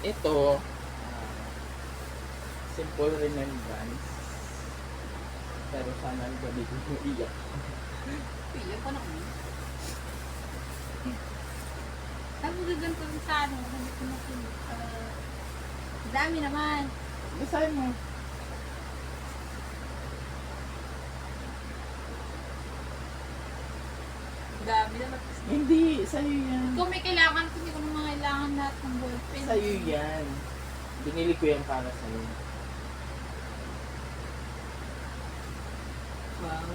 Ito, simple remembrance. Pero sana ang gabi ko iyak. Iyak pa naman. Sabi ko ganito rin sa ano, sabi ko na dami naman. Basahin mo. Dami naman. Hindi, sa'yo yan. Kung may kailangan, hindi ko naman kailangan lahat ng ballpen. Sa'yo yan. Binili ko yan para sa'yo. Wow.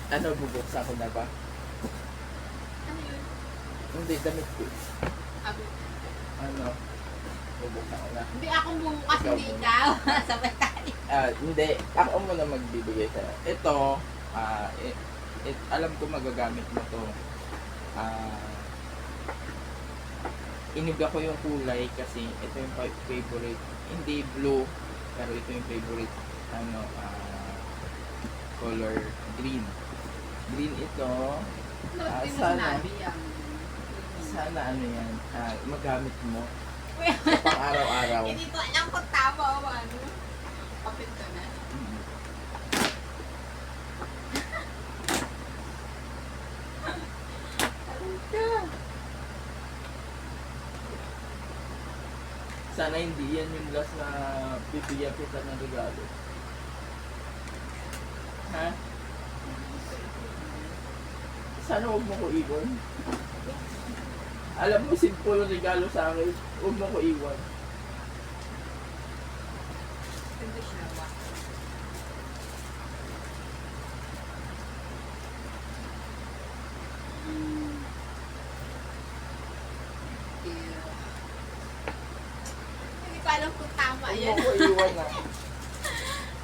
Ano, bubuksan ko na ba? Ano yun? Hindi, damit ko. Abo. Ano? Bubuksan ko na. Hindi akong bumukas, Ikaw hindi muna. ikaw. Sabay tayo. Hindi. Ako muna magbibigay sa'yo. Ito, alam ko magagamit mo to. Inuga ko yung kulay kasi ito yung favorite. Hindi blue, pero ito yung favorite color green. Green ito. Hindi mo Sana sinabi yan. ano yan, magamit mo sa pang-araw-araw. Hindi ko alam kung tama o ano. Kapit ka na. Mm. Sana hindi yan yung last na bibigyan kita ng regalo. Ha? Sana huwag mo ko iwan. Alam mo, simple ang regalo sa akin. Huwag mo ko iwan. Hindi siya ba? Hindi ko alam kung tama Huwag yan. mo ko iwan na.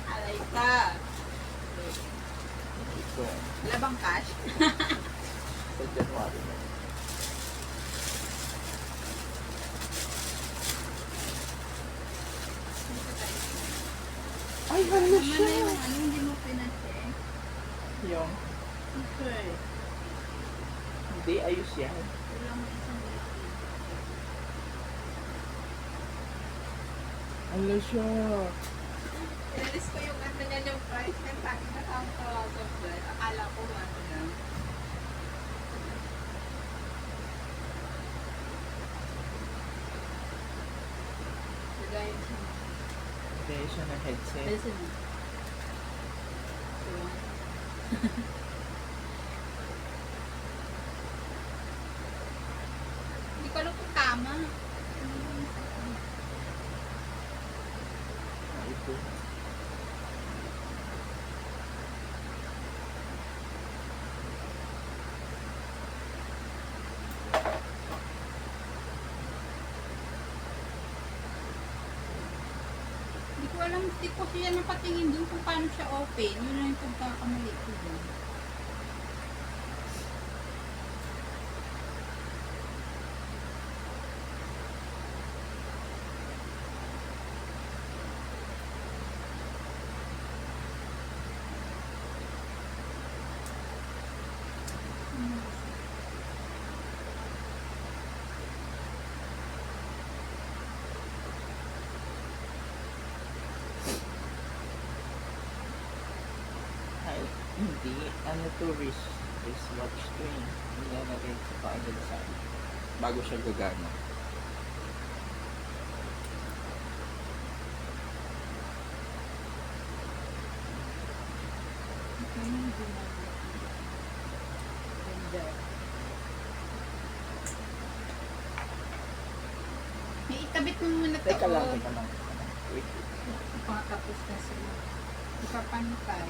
Alay ka. Ito. Wala bang cash? Sa January na. Ay, ano Naman siya? na yung ano, hindi mo pinacheck. Yung, Ito eh. hindi, ayos yan. Wala mo isang laki. Ano siya? Inalis ko yung ano niya yung price niya. Sabi na sa software. Akala ko ano lang. Lagayin siya. Hindi siya na headset. Listen. Hindi ko alam kung tama. Ito. Hindi ko alam, hindi ko siya napatingin dun kung paano siya open. Yun lang yung pagkakamali ko dun. Ay, hindi. Ano to, wristwatch to eh. Nilalagay ko pa agad sa bago siya gagana. Ganda. May ikabit mo muna to. Teka lang, teka lang. Wait. Pakatapos na sila. Ipapantay.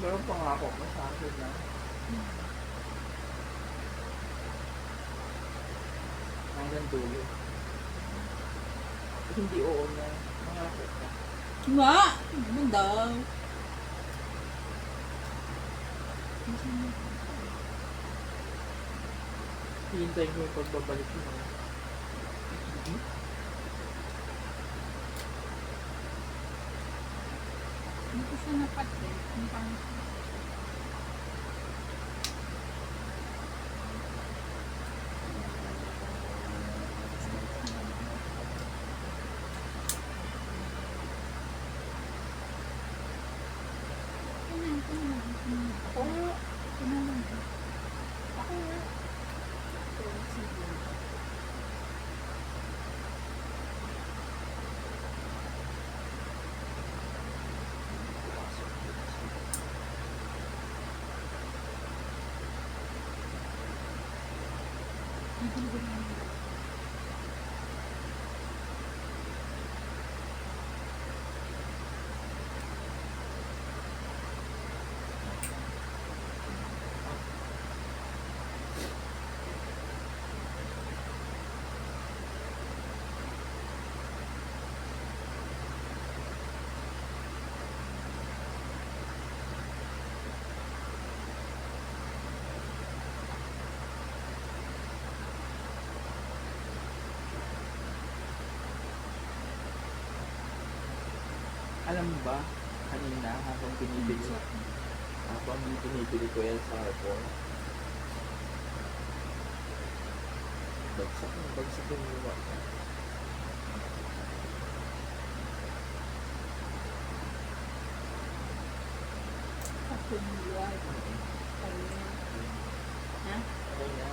Meron pangako mo sa akin na hanggang dulo. Hindi oo na. Mangako ka. Nga! Ano daw? Hihintay ko yung pagbabalik mo. Hindi ko siya napatin. Ang pangit. Ako nga. Ako nga. Alam mo ba, kanina habang binibili ko yan sa harbor, bagsak yung luwa. Kapuluan. Ha? Okay na.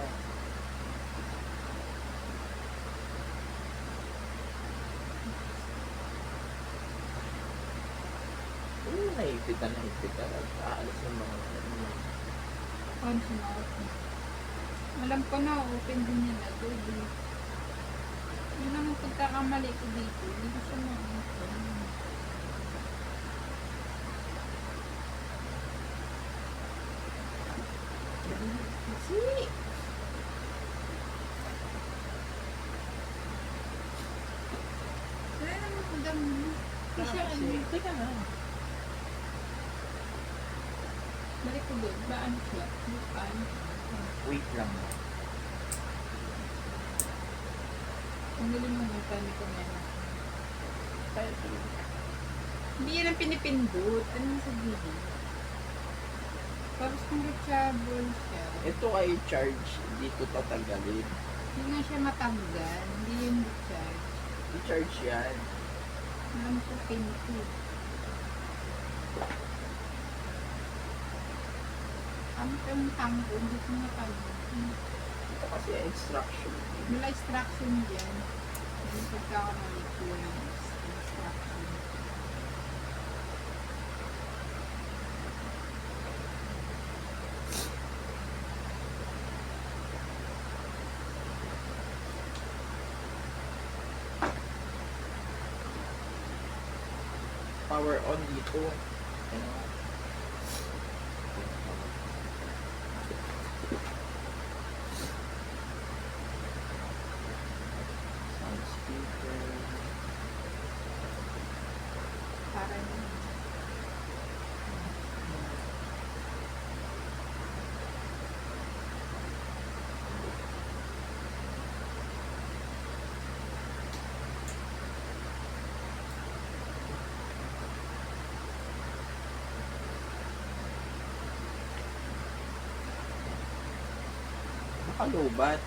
Nahipitan. Aalis yung mga On siya open. Alam ko na, open din yan na doon. Yun naman pagkakamali ko dito. Hindi ko siya ma-open. Kasi, Wala naman ko dami na. Hindi siya ano. teka na. Balik ko doon. Baan siya? Baan? Wait lang. Kung nilimutan ko na yan. Tayo. Hindi yan ang pinipindot. Ano yung sabihin? Tapos kung reachable siya, Ito ay charge, dito tatanggalin. hindi na siya matanggal. Hindi yung recharge. I-charge yan. Alam ko pin ko. Ang tangko, hindi ko matanggal. Ito kasi ang instruction. Wala instruction dyan. Hindi pagkakamali ko yung instruction. Power on dito. Ano? Sound speaker. Para yun. Nakalobat.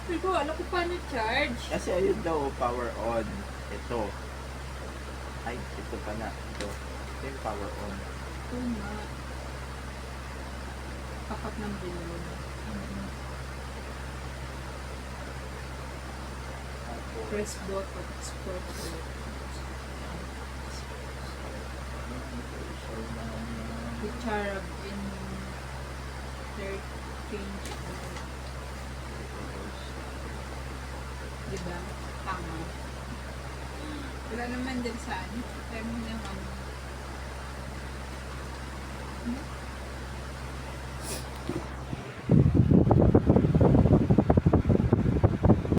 Hindi ko alam ko paano charge. Kasi ayun daw, power on. Ito. Ay, ito pala. Ito. Ito yung power on. Ito nga. Kapat ng bilog. Tapos, Press button. Sport mode. Recharge in 13 mode. Diba? Tama. Wala naman din sa ano. Kaya mo na yung ano.